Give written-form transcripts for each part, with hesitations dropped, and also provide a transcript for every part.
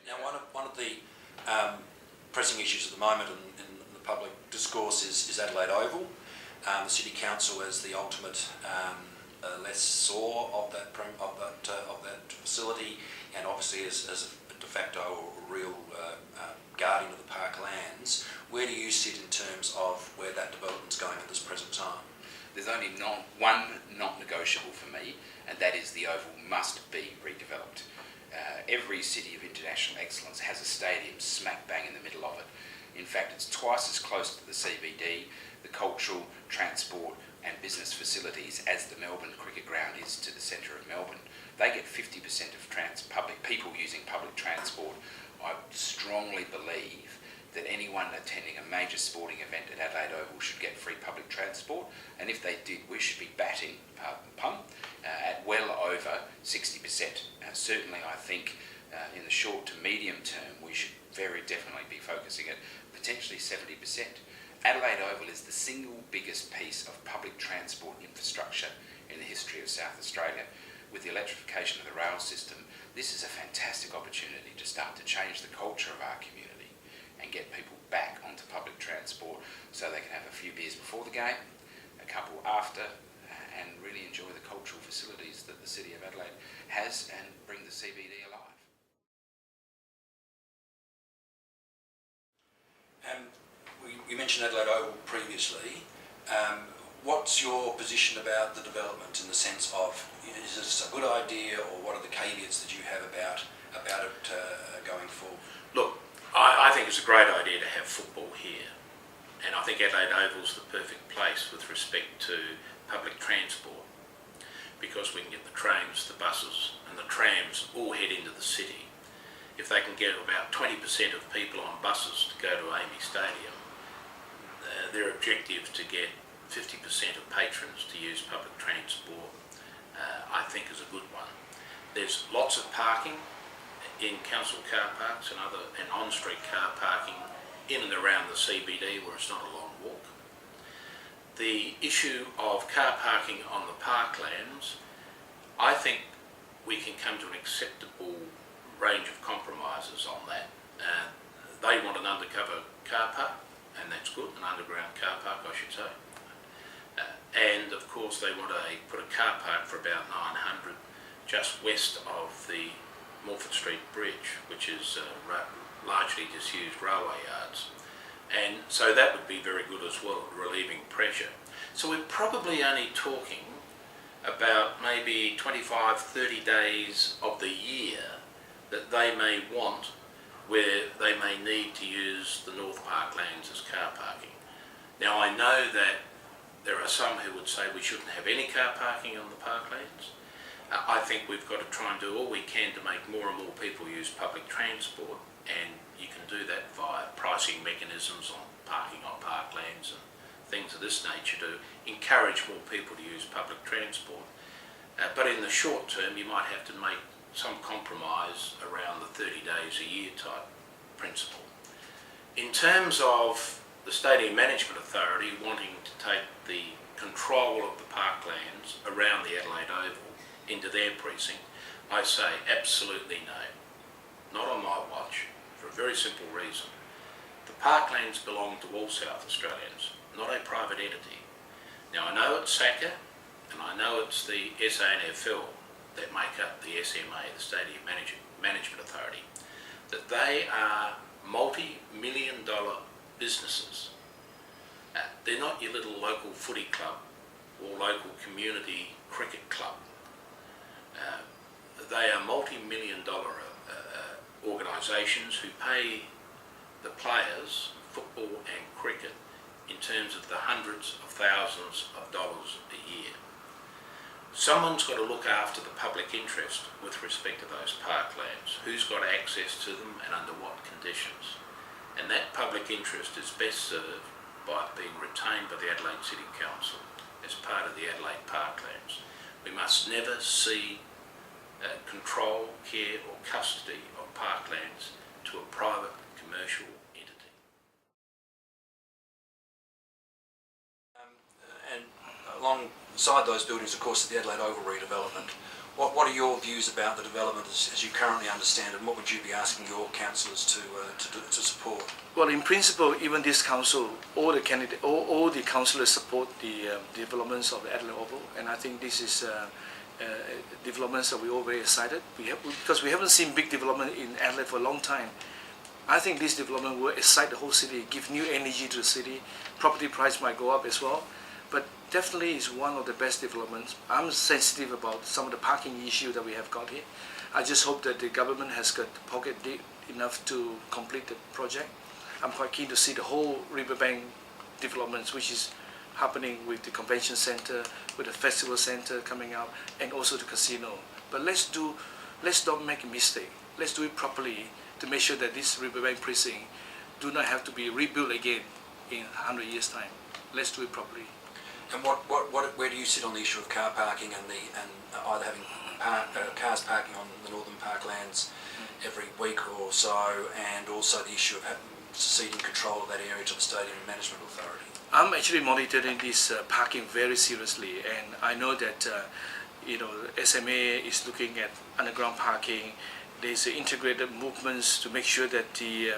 Now, one of the pressing issues at the moment in the public discourse is Adelaide Oval. The City Council as the ultimate lessor of that facility, and obviously as a de facto or real guardian of the park lands. Where do you sit in terms of where that development's going at this present time? There's only one non-negotiable for me, and that is the Oval must be redeveloped. Every city of international excellence has a stadium smack bang in the middle of it. In fact, it's twice as close to the CBD, the cultural, transport and business facilities as the Melbourne cricket ground is to the centre of Melbourne. They get 50% of public people using public transport. I strongly believe that anyone attending a major sporting event at Adelaide Oval should get free public transport, and if they did, we should be batting, pardon the pun, at well over 60%. Certainly I think in the short to medium term we should very definitely be focusing at potentially 70%. Adelaide Oval is the single biggest piece of public transport infrastructure in the history of South Australia. With the electrification of the rail system, this is a fantastic opportunity to start to change the culture of our community and get people back onto public transport so they can have a few beers before the game, a couple after, and really enjoy the cultural facilities that the City of Adelaide has and bring the CBD alive. You mentioned Adelaide Oval previously. What's your position about the development in the sense of, is this a good idea, or what are the caveats that you have about it going forward? Look, I think it's a great idea to have football here, and I think Adelaide Oval's the perfect place with respect to public transport, because we can get the trains, the buses and the trams all head into the city. If they can get about 20% of people on buses to go to AAMI Stadium, their objective to get 50% of patrons to use public transport, I think is a good one. There's lots of parking in council car parks and on-street car parking in and around the CBD where it's not a long walk. The issue of car parking on the parklands, I think we can come to an acceptable range of compromises on that. They want an undercover car park, and that's good, an underground car park I should say. And of course they want to put a car park for about 900 just west of the Morford Street Bridge, which is largely disused railway yards. And so that would be very good as well, relieving pressure. So we're probably only talking about maybe 25-30 days of the year that they may want, where they may need to use the North Parklands as car parking. Now I know that there are some who would say we shouldn't have any car parking on the parklands. I think we've got to try and do all we can to make more and more people use public transport, and you can do that via pricing mechanisms on parking on parklands and things of this nature to encourage more people to use public transport. But in the short term you might have to make some compromise around the 30 days a year type principle. In terms of the Stadium Management Authority wanting to take the control of the parklands around the Adelaide Oval into their precinct, I say absolutely no. Not on my watch, for a very simple reason. The parklands belong to all South Australians, not a private entity. Now I know it's SACA and I know it's the SANFL that make up the SMA, the Stadium Management Authority, that they are multi-million-dollar businesses. They're not your little local footy club or local community cricket club. They are multi-million-dollar organisations who pay the players, football and cricket, in terms of the hundreds of thousands of dollars a year. Someone's got to look after the public interest with respect to those parklands. Who's got access to them and under what conditions? And that public interest is best served by being retained by the Adelaide City Council as part of the Adelaide Parklands. We must never cede control, care or custody of parklands to a private commercial entity. And alongside those buildings, of course, the Adelaide Oval redevelopment, What are your views about the development as you currently understand it, and what would you be asking your councillors to support? Well, in principle, even this council, all the councillors support the developments of the Adelaide Oval, and I think this is developments that we're all very excited. Because we haven't seen big development in Adelaide for a long time. I think this development will excite the whole city, give new energy to the city. Property price might go up as well, but definitely is one of the best developments. I'm sensitive about some of the parking issue that we have got here. I just hope that the government has got the pocket deep enough to complete the project. I'm quite keen to see the whole riverbank developments, which is happening with the convention centre, with the festival centre coming up, and also the casino. But let's not make a mistake. Let's do it properly to make sure that this riverbank precinct do not have to be rebuilt again in 100 years' time. Let's do it properly. And where do you sit on the issue of car parking and either having cars parking on the Northern Parklands every week or so, and also the issue of ceding control of that area to the Stadium Management Authority? I'm actually monitoring this parking very seriously, and I know that SMA is looking at underground parking. There's integrated movements to make sure that the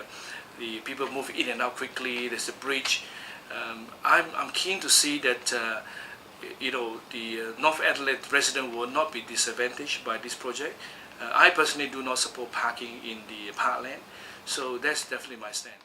people move in and out quickly. There's a bridge. I'm keen to see that the North Adelaide resident will not be disadvantaged by this project. I personally do not support parking in the parkland, so that's definitely my stand.